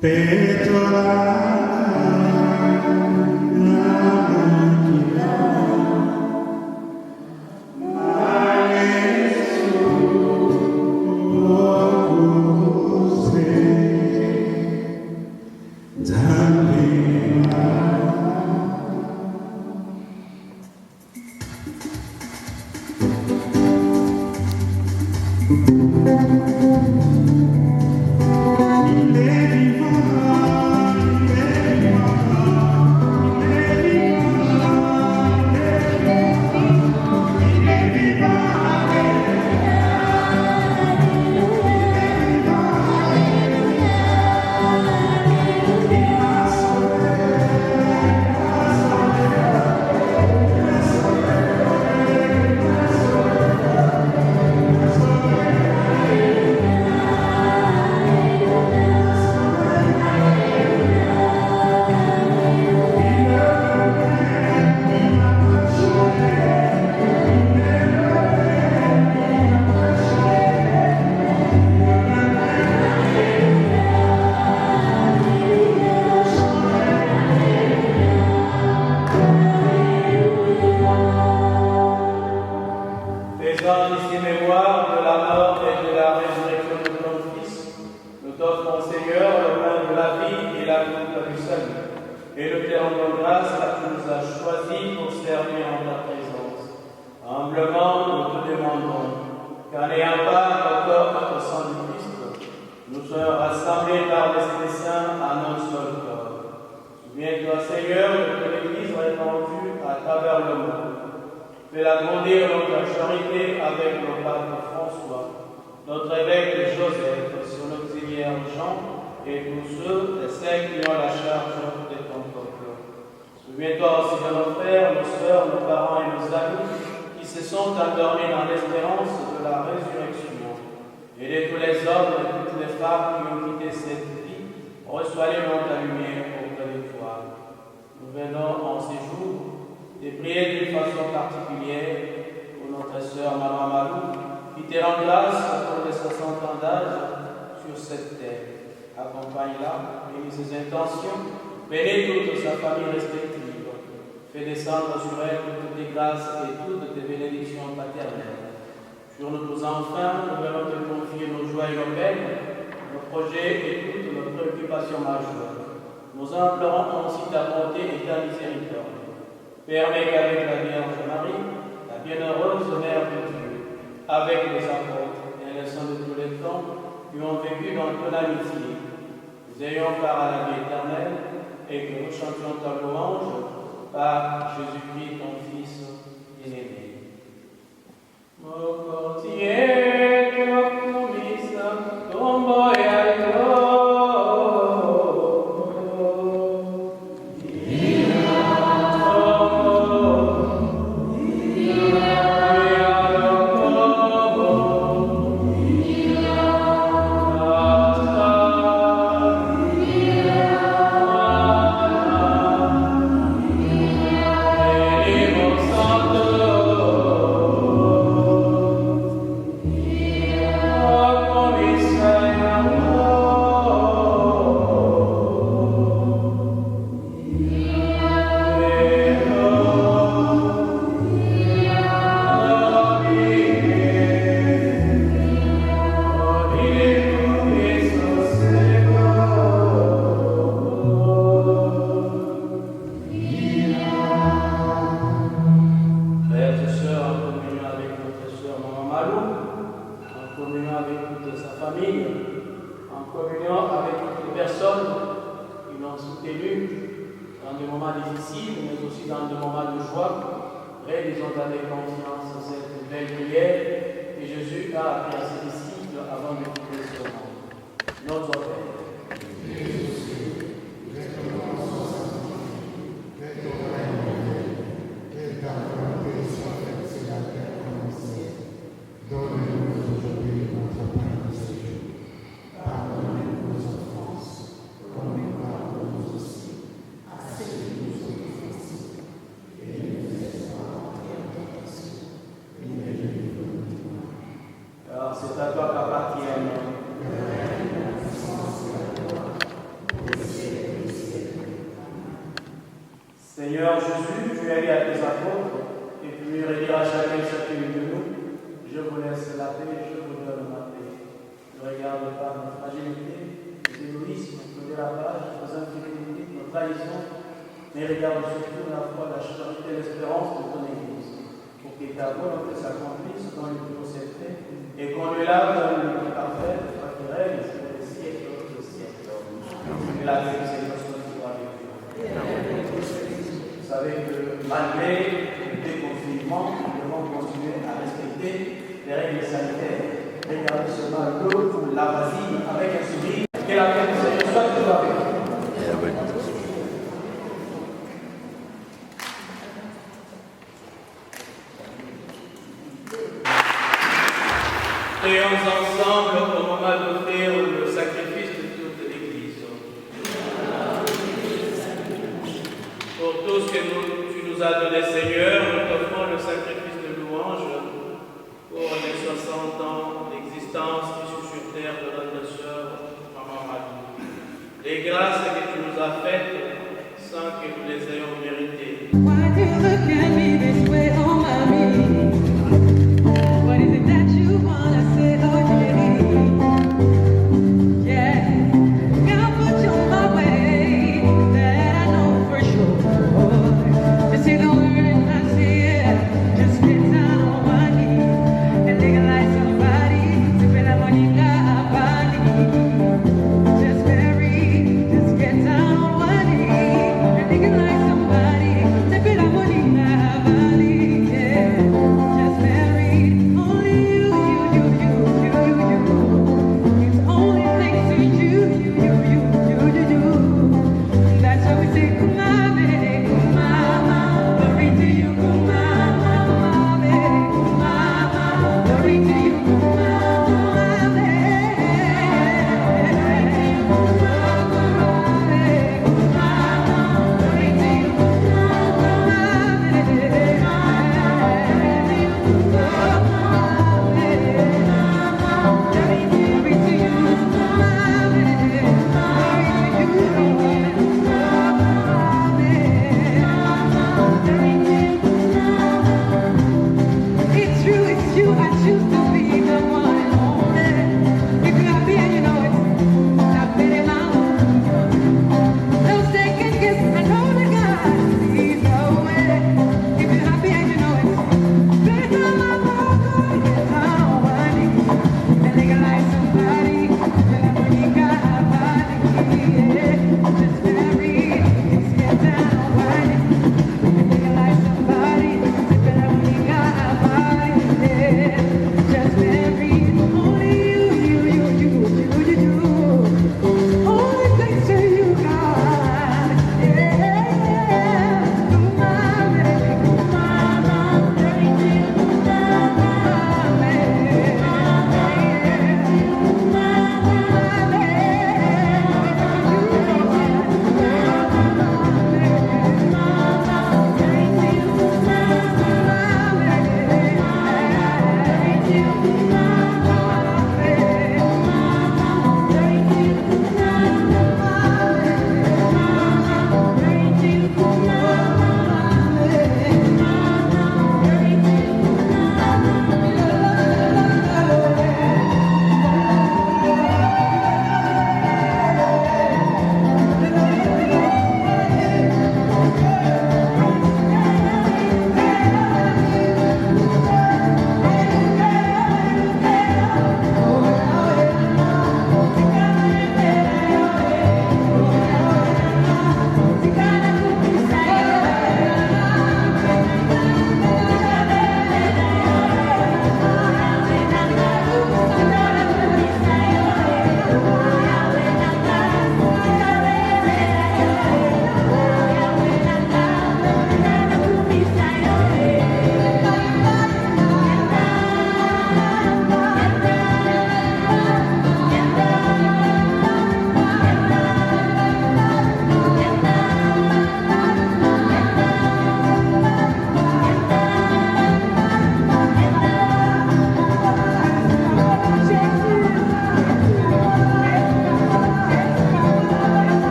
Petola Namakila Manesu Okuse Et nous te rendons grâce car tu nous as choisis pour servir en ta présence. Humblement, nous te demandons qu'en n'ayant pas encore au sang du Christ, nous soyons rassemblés par l'Esprit Saint en un seul corps. Souviens-toi, Seigneur, de l'Église répandue à travers le monde. Fais-la grandir dans ta charité avec nos pape François, notre évêque Joseph, son auxiliaire Jean, et tous ceux et celles qui ont la charge de ton peuple. Souviens-toi aussi de nos frères, nos sœurs, nos parents et nos amis qui se sont endormis dans l'espérance de la résurrection. Et de tous les hommes et toutes les femmes qui ont quitté cette vie, reçois-les dans ta lumière auprès de toi. Nous venons en ces jours de prier d'une façon particulière pour notre sœur Maman Malou, qui te rend grâce pour les 60 ans d'âge sur cette terre. Accompagne-la, bénis ses intentions, bénis toute sa famille respective. Fais descendre sur elle toutes tes grâces et toutes tes bénédictions paternelles. Sur nous tous enfants, nous venons te confier nos joies et nos peines, nos projets et toutes nos préoccupations majeures. Nous implorons aussi ta bonté et ta miséricorde. Permets qu'avec la Vierge Marie, la bienheureuse Mère de Dieu, avec les apôtres et les saints de tous les temps, qui ont vécu dans ton amitié, nous ayons part à la vie éternelle et que nous chantions ta louange par Jésus-Christ, ton Fils bien-aimé. Oh communion avec toutes les personnes qui l'ont soutenu dans des moments difficiles, mais aussi dans des moments de joie. Réalisons avec confiance cette belle prière que Jésus a appris à ses disciples avant de quitter ce monde. Notre Père. Donne-nous aujourd'hui notre pain de ce jour. Pardonne-nous nos offenses, comme nous pardonnons aussi à ceux qui nous ont offensés. Et ne nous laisse pas entrer en tentation, mais délivre-nous du mal. Alors c'est à toi qu'appartiennent Seigneur Jésus, tu es allé à tes apôtres et tu lui redire à chacun et chacune de nous, je vous laisse la paix, je vous donne ma paix. Ne regarde pas nos fragilités, nos égoïsmes, nos dérapages, nos infidélités, nos trahisons, mais regarde surtout la foi, la charité et l'espérance de ton Église, pour que ta volonté s'accomplisse dans le plus haut secret et qu'on lui lave dans l'unité parfaite, fraternelle, pour les siècles des siècles. Que la paix du Seigneur soit toujours avec vous. Vous savez que malgré le déconfinement, nous devons continuer à respecter les règles sanitaires. Regardez seulement l'eau, la vasine avec un sourire. Que la paix du Seigneur soit toujours avec vous. Prions ensemble au moment d'offrir le sacrifice de toute l'Église. Pour tout ce que tu nous as donné, Seigneur, nous t'offrons le sacrifice de louange pour les 60 ans d'existence ici sur terre de notre sœur, Maman Marie. Les grâces que tu nous as faites sans que nous les ayons méritées. Why do you look at me this way, oh mommy? What is it that you wanna say, oh yeah? God put you on my way, that I know for sure. Just say the word and I say it. Just get down on my knees and legalize somebody to pay that money that I just marry, just get down on one knee and legalize somebody to pay that money now.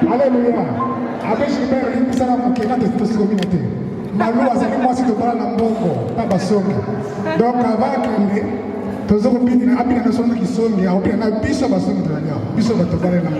Alléluia. Avec Gilbert, il y a un qui est de communauté. Malou a dit moi si tu parles en bongo, pas basonga. Donc avant que tous les opinions, après la sonne qui sonne, il y a opinion na biso basonga de la biso va te parler en bongo.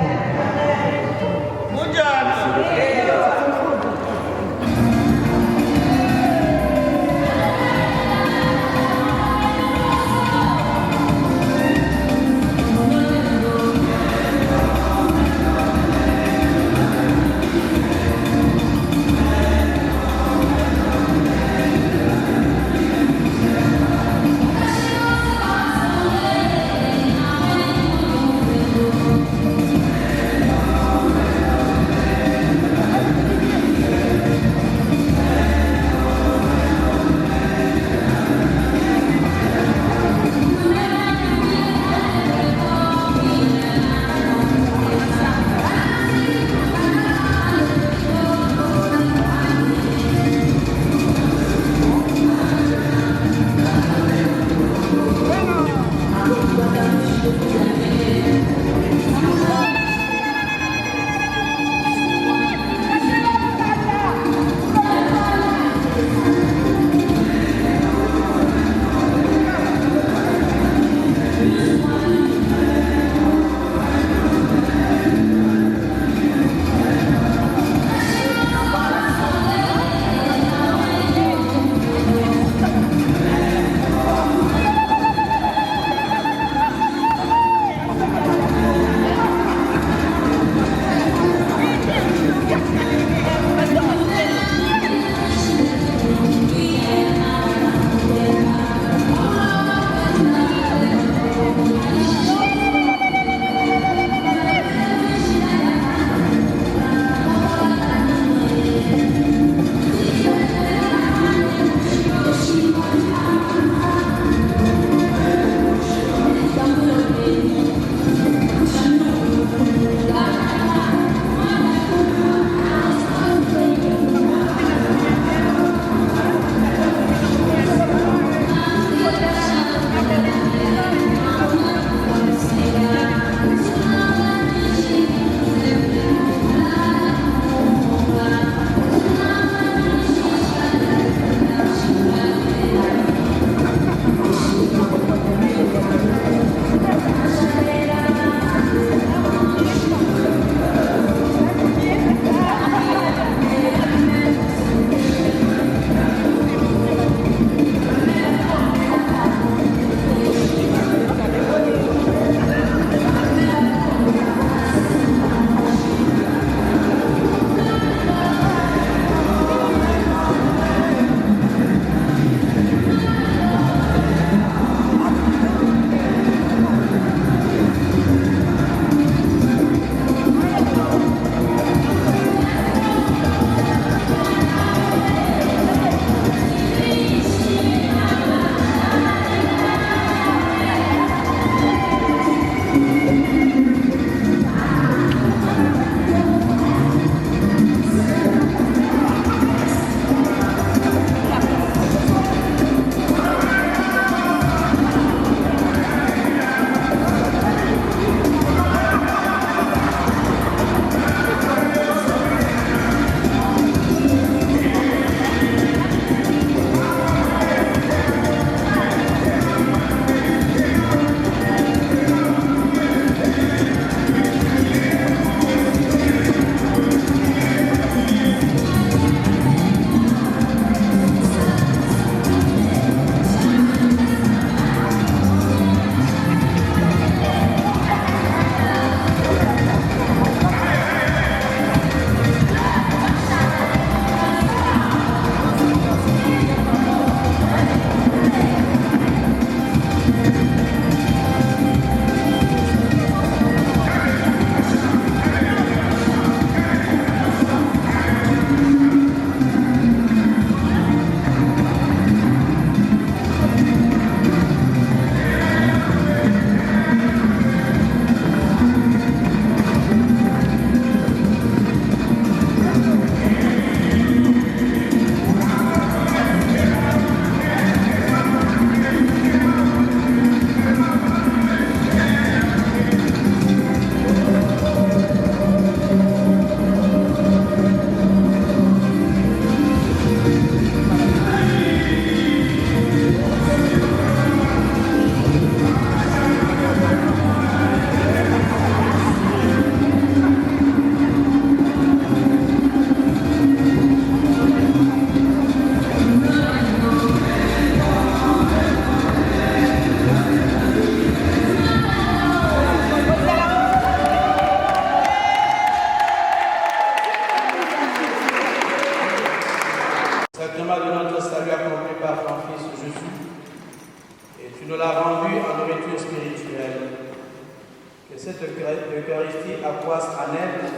cette Eucharistie accroisse en elle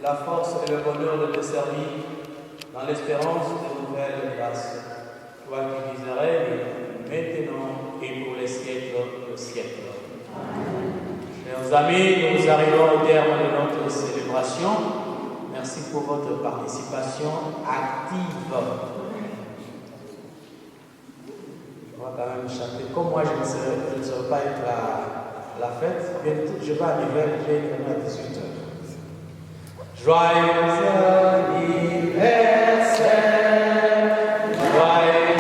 la force et le bonheur de te servir dans l'espérance de nouvelles grâces. Toi qui vis et règnes maintenant et pour les siècles de siècles. Chers amis, nous arrivons au terme de notre célébration. Merci pour votre participation active. On va quand même chanter. Comme moi, je ne saurais pas être à la fête, je vais arriver à 18h. Joyeux anniversaire, joyeux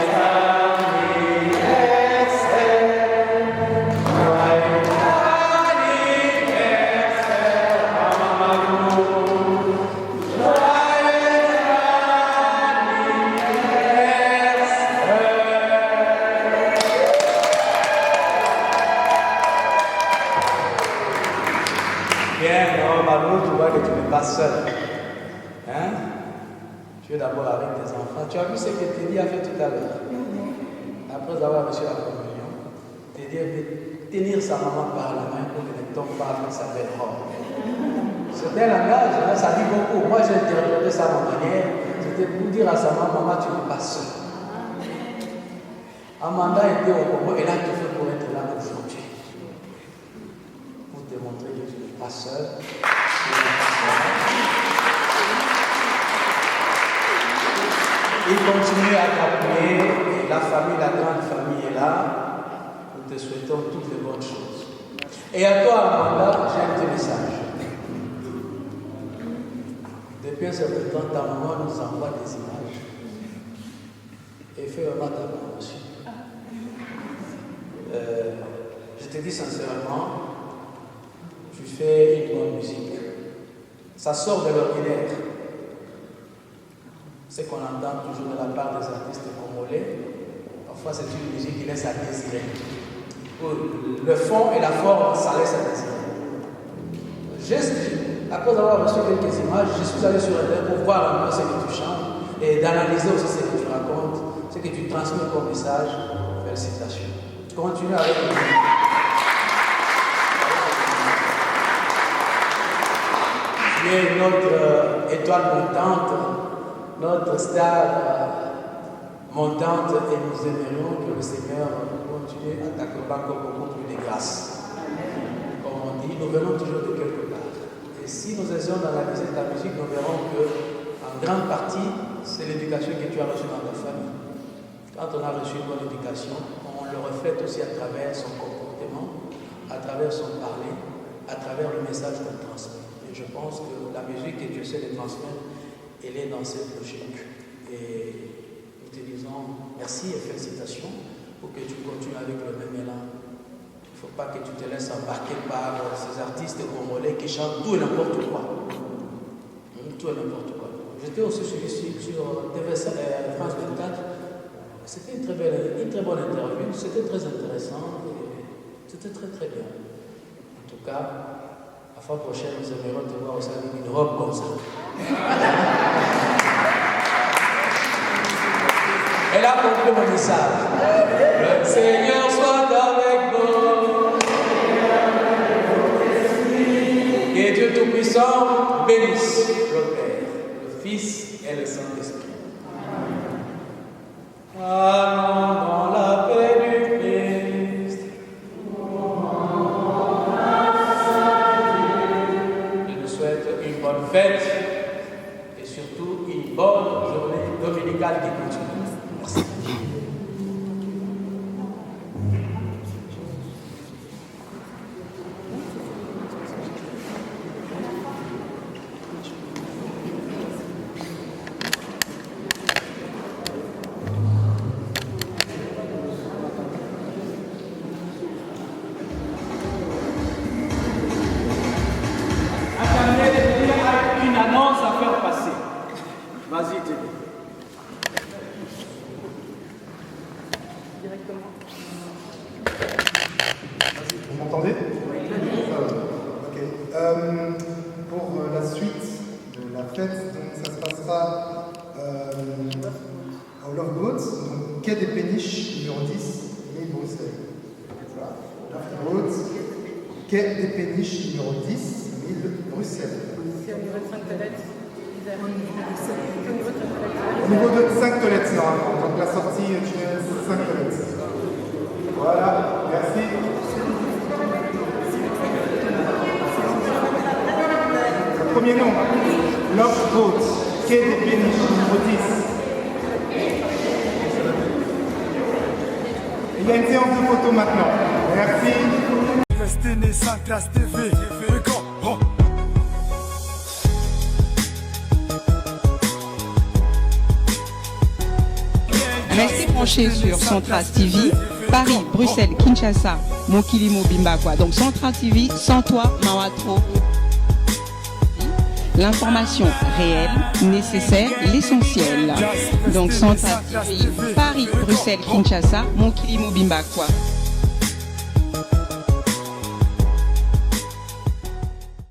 seul. Hein? Tu es d'abord avec tes enfants. Tu as vu ce que Teddy a fait tout à l'heure. Après avoir reçu la communion, Teddy a fait tenir sa maman par la main pour qu'elle ne tombe pas avec sa belle robe. C'était un langage, hein? Ça dit beaucoup. Moi, j'ai interprété ça à ma manière. C'était pour dire à sa maman, maman, tu n'es pas seule. Amanda était au Congo, elle a tout fait pour être là aujourd'hui. Pour te montrer que tu n'es pas seule. Il continue à t'appuyer, et la famille, la grande famille est là. Nous te souhaitons toutes les bonnes choses. Et à toi, Amanda, j'ai un petit message. Depuis un certain temps, ta maman nous envoie des images. Et fait vraiment ta maman aussi. Je te dis sincèrement, tu fais une bonne musique. Ça sort de l'ordinaire. Ce qu'on entend toujours de la part des artistes congolais, parfois c'est une musique qui laisse à désirer. Le fond et la forme, ça laisse à désirer. Après avoir reçu quelques images, je suis allé sur Internet pour voir un peu ce que tu chantes et d'analyser aussi ce que tu racontes, ce que tu transmets comme message. Félicitations. Continue avec nous. Tu es notre étoile montante, notre star montante, et nous aimerions que le Seigneur continue à t'accorder encore beaucoup plus de grâce. Comme on dit, nous venons toujours de quelque part. Et si nous essayons d'analyser ta musique, nous verrons que, en grande partie, c'est l'éducation que tu as reçue dans ta famille. Quand on a reçu une bonne éducation, on le reflète aussi à travers son comportement, à travers son parler, à travers le message qu'on transmet. Et je pense que la musique que tu essaies de transmettre, elle est dans cette logique. Et nous te disons merci et félicitations pour que tu continues avec le même élan. Il ne faut pas que tu te laisses embarquer par ces artistes congolais qui chantent tout et n'importe quoi. Tout et n'importe quoi. J'étais aussi sur France 24. C'était une très bonne interview. C'était très intéressant. C'était très très bien. En tout cas, la fois prochaine, nous aimerions te voir aussi avec une robe comme ça. Elle a compris mon message. Le Seigneur soit avec vous. Et Dieu Tout-Puissant bénisse le Père, le Fils et le Saint-Esprit. Allons dans la paix du Christ. Je nous souhaite une bonne fête et surtout une bonne journée dominicale qui continue. Merci. Une quai des Péniches numéro 10, 1000 Bruxelles. Au niveau de Sainte-Tolette, normalement, donc la sortie du tunnel Sainte-Tolette. Voilà, merci. Le premier nom, Love Boat, quai des Péniches numéro 10. Il y a une séance de photos maintenant. Merci. Destiné Sainte-Classe TV. Regarde, oh. Restez branchés sur Central TV, Paris, Bruxelles, Kinshasa, Mokili Mobimba quoi. Donc Central TV, sans toi, Mawatro. L'information réelle, nécessaire, l'essentiel. Donc Central TV, Paris, Bruxelles, Kinshasa, Mokili Mobimba quoi.